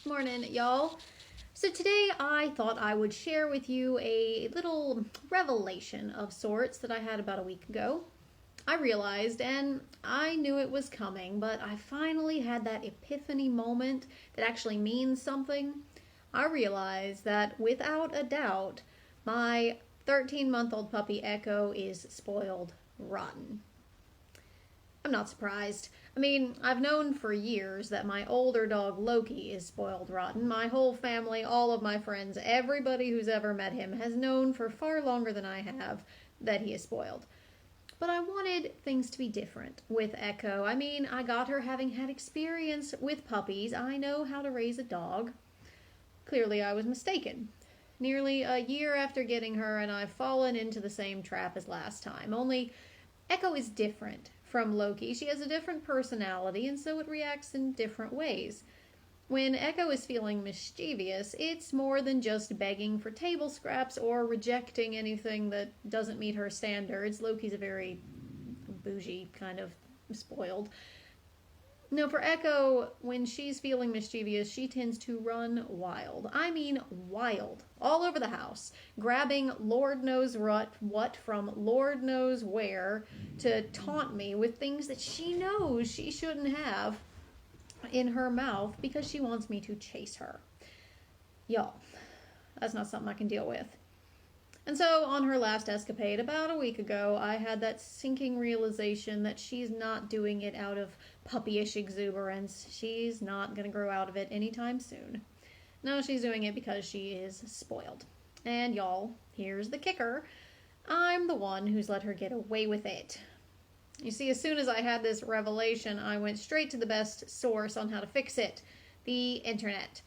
Morning, y'all. So today I thought I would share with you a little revelation of sorts that I had about a week ago. I realized, and I knew it was coming, but I finally had that epiphany moment that actually means something. I realized that without a doubt, my 13-month-old puppy Echo is spoiled rotten. I'm not surprised. I mean, I've known for years that my older dog Loki is spoiled rotten. My whole family, all of my friends, everybody who's ever met him has known for far longer than I have that he is spoiled. But I wanted things to be different with Echo. I mean, I got her having had experience with puppies. I know how to raise a dog. Clearly, I was mistaken. Nearly a year after getting her, and I've fallen into the same trap as last time. Only Echo is different from Loki. She has a different personality, and so it reacts in different ways. When Echo is feeling mischievous, it's more than just begging for table scraps or rejecting anything that doesn't meet her standards. Loki's a very bougie kind of spoiled. No, for Echo, when she's feeling mischievous, she tends to run wild. I mean wild. All over the house. Grabbing Lord knows what from Lord knows where to taunt me with things that she knows she shouldn't have in her mouth because she wants me to chase her. Y'all, that's not something I can deal with. And so on her last escapade about a week ago, I had that sinking realization that she's not doing it out of puppyish exuberance. She's not going to grow out of it anytime soon. No, she's doing it because she is spoiled. And y'all, here's the kicker. I'm the one who's let her get away with it. You see, as soon as I had this revelation, I went straight to the best source on how to fix it, the internet.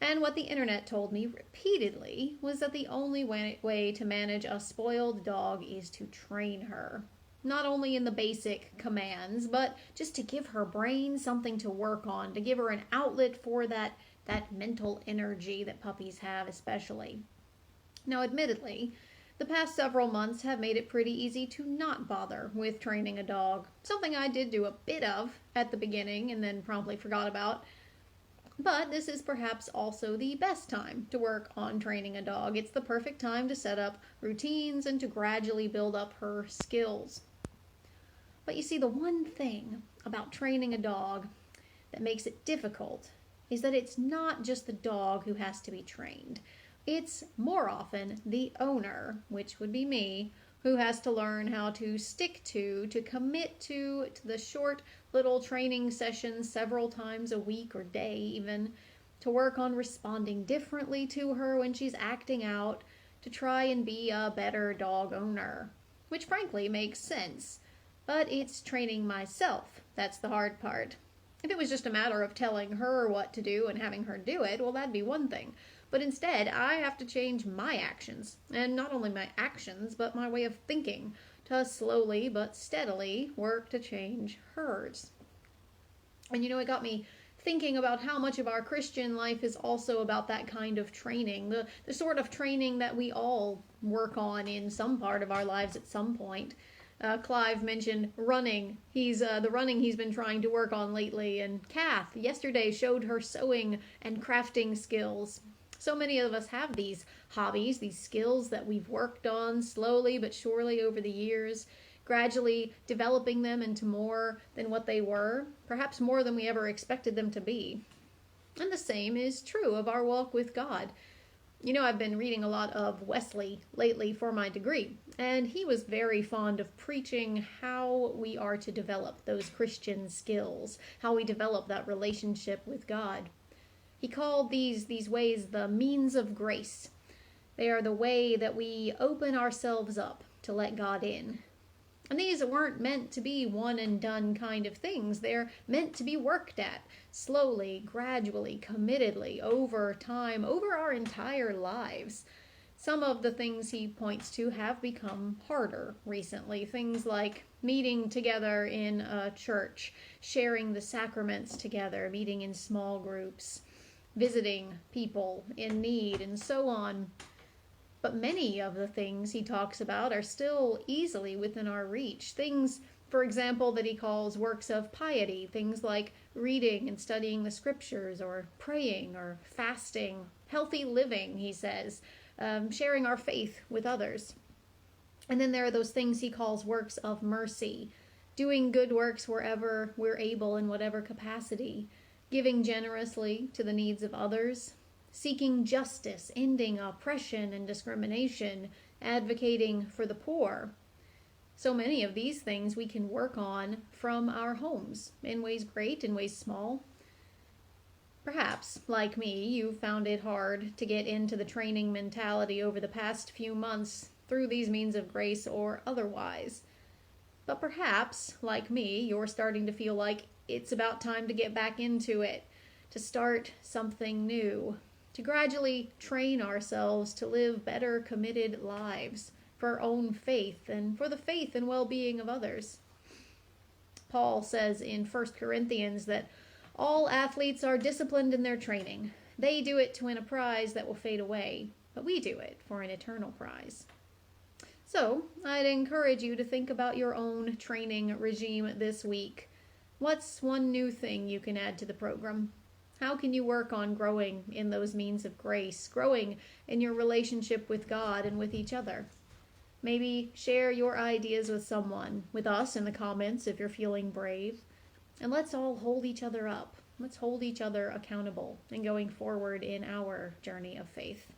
And what the internet told me repeatedly was that the only way to manage a spoiled dog is to train her. Not only in the basic commands, but just to give her brain something to work on, to give her an outlet for that mental energy that puppies have especially. Now, admittedly, the past several months have made it pretty easy to not bother with training a dog, something I did do a bit of at the beginning and then promptly forgot about. But this is perhaps also the best time to work on training a dog. It's the perfect time to set up routines and to gradually build up her skills. But you see, the one thing about training a dog that makes it difficult is that it's not just the dog who has to be trained. It's more often the owner, which would be me, who has to learn how to stick to commit to the short little training sessions several times a week or day even, to work on responding differently to her when she's acting out, to try and be a better dog owner, which frankly makes sense. But it's training myself that's the hard part. If it was just a matter of telling her what to do and having her do it, well, that'd be one thing. But instead, I have to change my actions, and not only my actions, but my way of thinking, to slowly but steadily work to change hers. And it got me thinking about how much of our Christian life is also about that kind of training, the sort of training that we all work on in some part of our lives at some point. Clive mentioned running. The running he's been trying to work on lately, and Kath yesterday showed her sewing and crafting skills. So many of us have these hobbies, these skills that we've worked on slowly but surely over the years, gradually developing them into more than what they were, perhaps more than we ever expected them to be. And the same is true of our walk with God. I've been reading a lot of Wesley lately for my degree, and he was very fond of preaching how we are to develop those Christian skills, how we develop that relationship with God. He called these ways the means of grace. They are the way that we open ourselves up to let God in. And these weren't meant to be one and done kind of things. They're meant to be worked at slowly, gradually, committedly, over time, over our entire lives. Some of the things he points to have become harder recently. Things like meeting together in a church, sharing the sacraments together, meeting in small groups, visiting people in need, and so on. But many of the things he talks about are still easily within our reach. Things, for example, that he calls works of piety, things like reading and studying the scriptures, or praying, or fasting, healthy living, he says, sharing our faith with others. And then there are those things he calls works of mercy, doing good works wherever we're able in whatever capacity, giving generously to the needs of others, seeking justice, ending oppression and discrimination, advocating for the poor. So many of these things we can work on from our homes, in ways great, in ways small. Perhaps, like me, you found it hard to get into the training mentality over the past few months through these means of grace or otherwise. But perhaps, like me, you're starting to feel like it's about time to get back into it, to start something new, to gradually train ourselves to live better, committed lives for our own faith and for the faith and well-being of others. Paul says in 1 Corinthians that all athletes are disciplined in their training. They do it to win a prize that will fade away, but we do it for an eternal prize. So, I'd encourage you to think about your own training regime this week. What's one new thing you can add to the program? How can you work on growing in those means of grace, growing in your relationship with God and with each other? Maybe share your ideas with someone, with us in the comments if you're feeling brave. And let's all hold each other up. Let's hold each other accountable in going forward in our journey of faith.